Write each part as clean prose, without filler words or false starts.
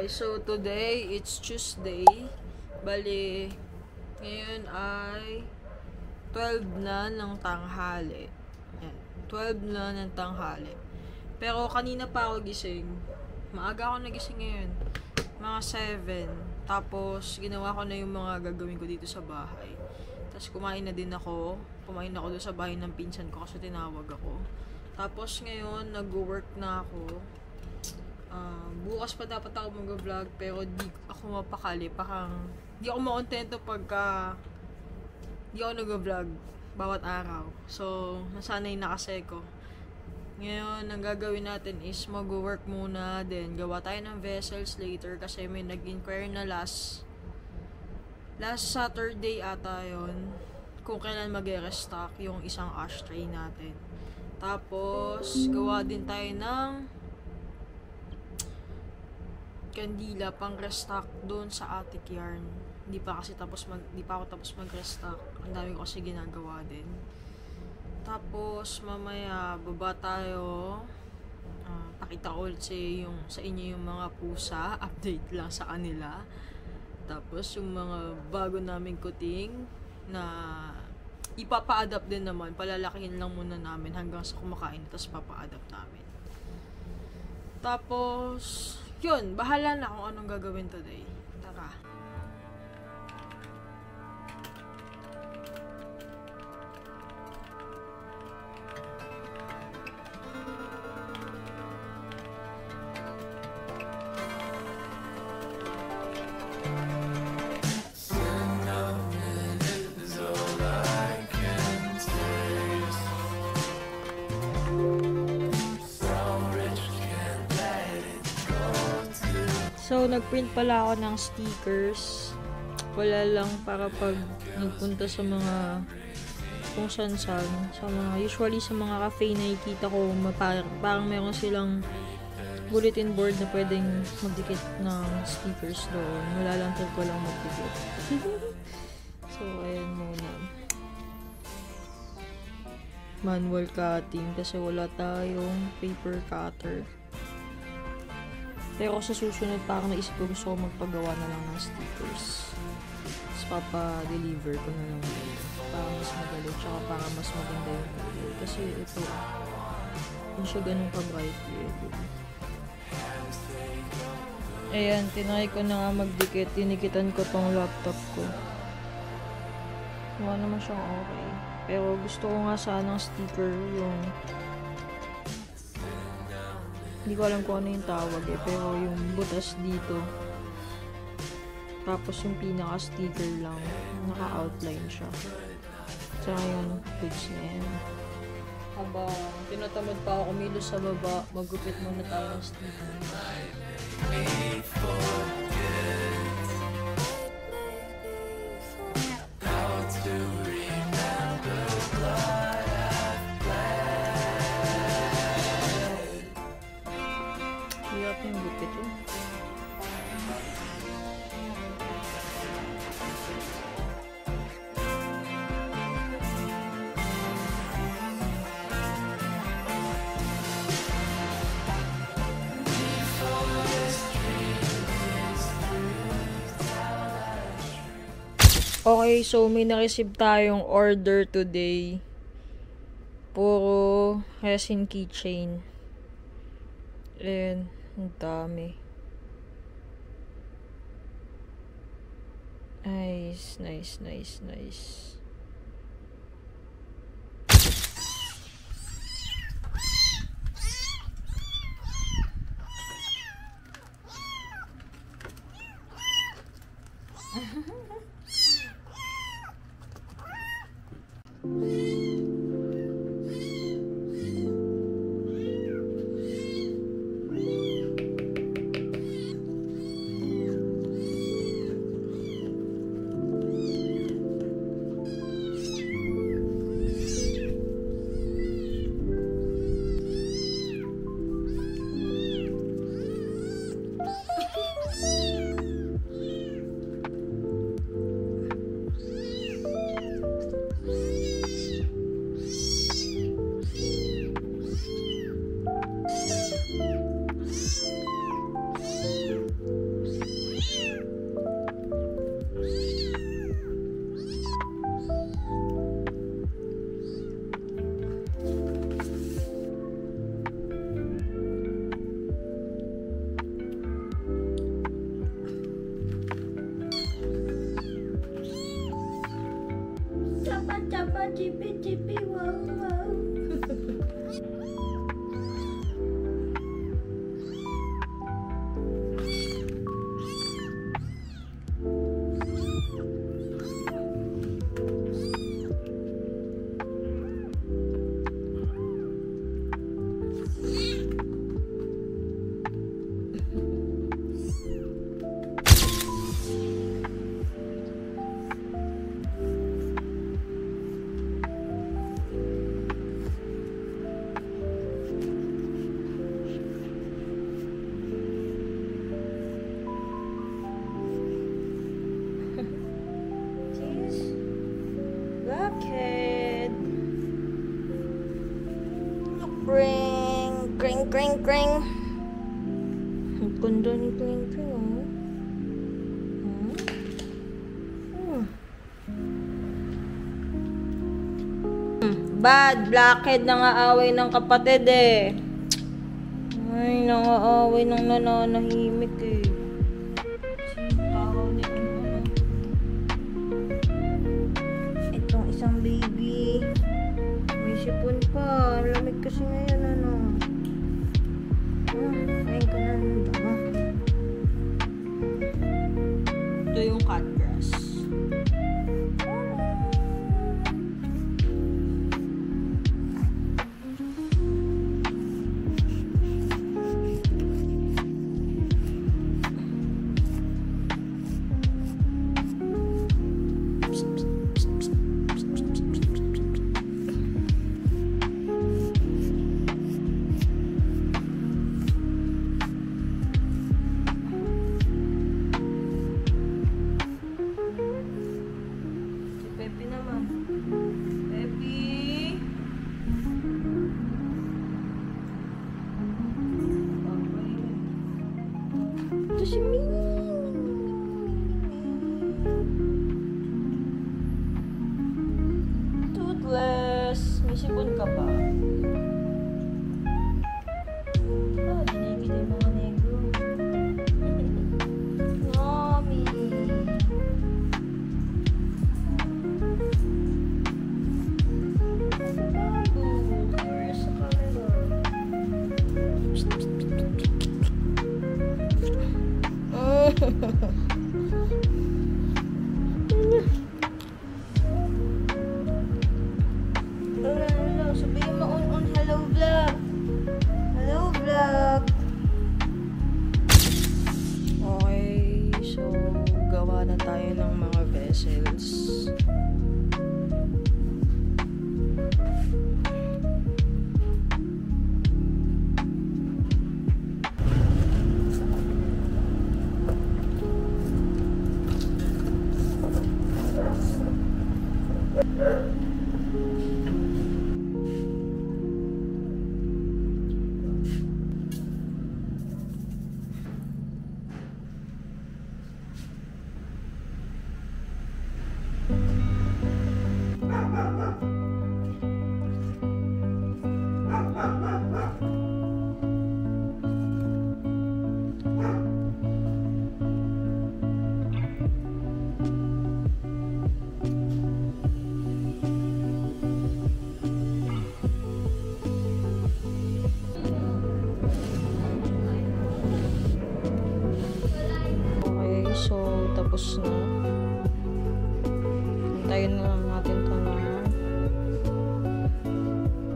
So today, it's Tuesday. Bali, ngayon ay 12 na ng tanghali. Yan, 12 na ng tanghali. Pero kanina pa ako gising. Maaga ako nagising ngayon. Mga 7. Tapos, ginawa ko na yung mga gagawin ko dito sa bahay. Tapos, kumain na din ako. Kumain ako doon sa bahay ng pinsan ko kasi tinawag ako. Tapos, ngayon, nag-work na ako. Bukas pa dapat ako mag-vlog pero di ako mapakali. Parang di ako makontento pagka di ako nag-vlog bawat araw. So, nasanay na kasi ko. Ngayon, ang gagawin natin is mag-work muna. Then, gawa tayo ng vessels later kasi may nag-inquire na last Saturday ata yun. Kung kailan mag-restock yung isang ashtray natin. Tapos, gawa din tayo ng kandila pang restock doon sa Attic Yarn. Hindi pa ako tapos mag-restock. Ang dami ko kasi ginagawa din. Tapos mamaya baba tayo. Pakita ko ulit sa inyo yung mga pusa, update lang sa kanila. Tapos yung mga bago naming kuting na ipapa-adapt din naman. Palalakihin lang muna namin hanggang sa kumakain, tapos papa-adapt namin. Tapos yun, bahala na kung anong gagawin today. Tara. So, nagprint pala ako ng stickers. Wala lang para pag nagpunta sa mga kung saan-saan. Usually sa mga cafe nakikita ko parang meron silang bulletin board na pwedeng magdikit ng stickers doon. Wala lang trip ko lang magdikit. So, ayan muna. Manual cutting kasi wala tayong paper cutter. Pero sa susunod, parang naisip ko gusto ko magpagawa na lang ng stickers. Tapos papa-deliver ko na lang yun. Para mas madali. Tsaka para mas maganda yung video. Kasi ito, hindi siya ganun ka-bright yun. Ayan, tinry ko na nga magdikit. Tinikitan ko tong laptop ko. Mukha naman siyang okay. Pero gusto ko nga sanang sticker yung hindi ko alam kung ano yung tawag pero yung butas dito. Tapos yung pinaka-sticker lang, naka-outline siya. Tsaka yung goods na yan. Habang tinatamad pa ako kumilos sa baba, magupit muna tayo ng sticker. Hirap yung gupit yun. Okay, so may na-receive tayong order today. Puro resin keychain. And ang dami. Nice, nice, nice, nice. Chapa, chippy, chippy, wow, wow. Blackhead. Ring, ring, ring, ring. Ang ganda ni Ring, ring, oh. Bad, Blackhead nangaaway ng kapatid eh. Ay, nangaaway ng nananahimik eh. Itong isang baby. May sipon pa. Lamig kasi ngayon, ano. Ayun ka na ng dama. Ito yung cat grass. Pepe naman. Pepe. Ito si Minnie. Toothless. May sipon ka ba? Dinigit yung mga negro. Mommy. Where's the camera? Hello, sabihin mo on hello vlog. Hello vlog. Okay, so gawa na tayo ng mga vessels. Okay, so tapos na. Antayin na lang natin ito na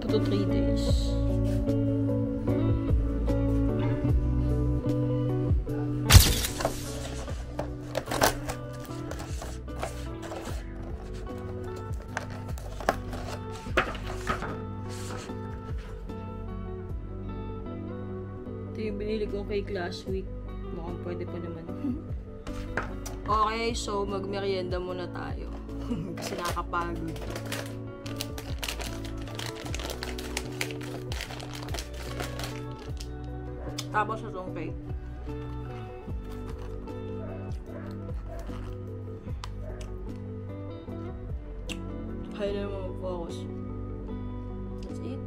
2 to 3 days. Ito yung binili ko cake last week. Mukhang pwede pa naman. Okay, so magmerienda muna tayo. Kasi nakakapagod. Tapos sa itong cake. Kaya na naman mag-focus. That's it.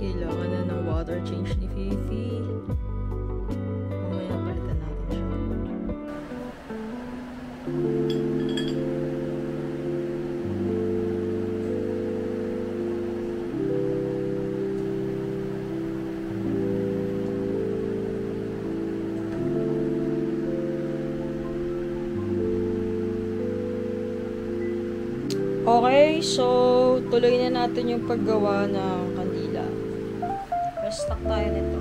Kailangan na ng water change ni Fifi. Mamaya palitan natin siya. Okay, so tuloy na natin yung paggawa ng kandila. Restock tayo nito.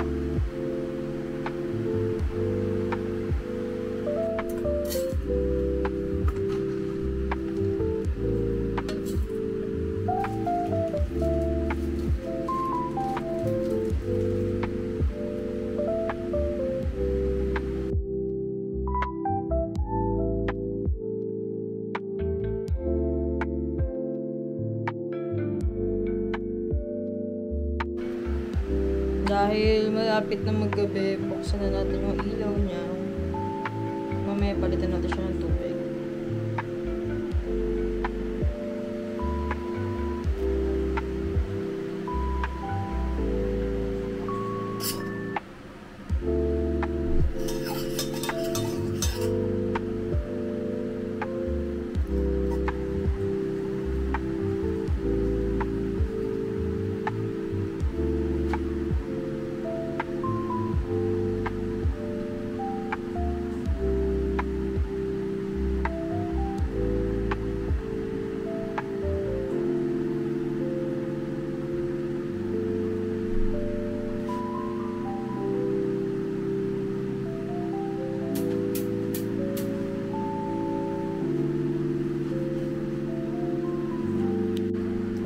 Dahil malapit na maggabi, buksan na natin yung ilaw niya. Mamaya palitan natin siya ng tubig.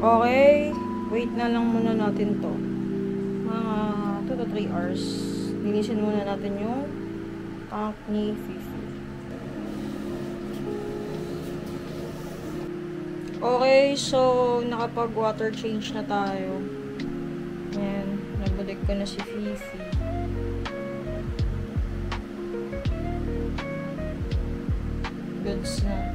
Okay, wait na lang muna natin to. Mga 2 to 3 hours. Linisin muna natin yung tank ni Fifi. Okay, so nakapag water change na tayo. Ayan, nabalik ko na si Fifi. Goods na.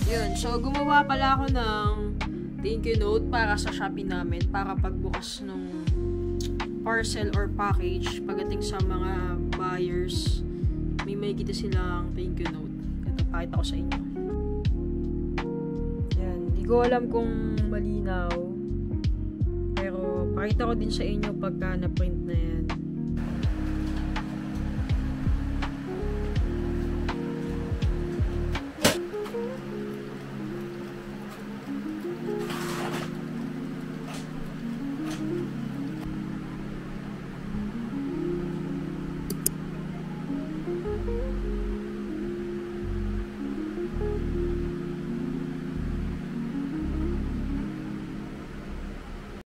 Yun, so gumawa pala ako ng thank you note para sa Shopee namin para pagbukas ng parcel or package pagdating sa mga buyers may makikita silang thank you note. Ito, pakita ko sa inyo. Yan, di ko alam kung malinaw pero pakita ko din sa inyo pagka na-print na yan.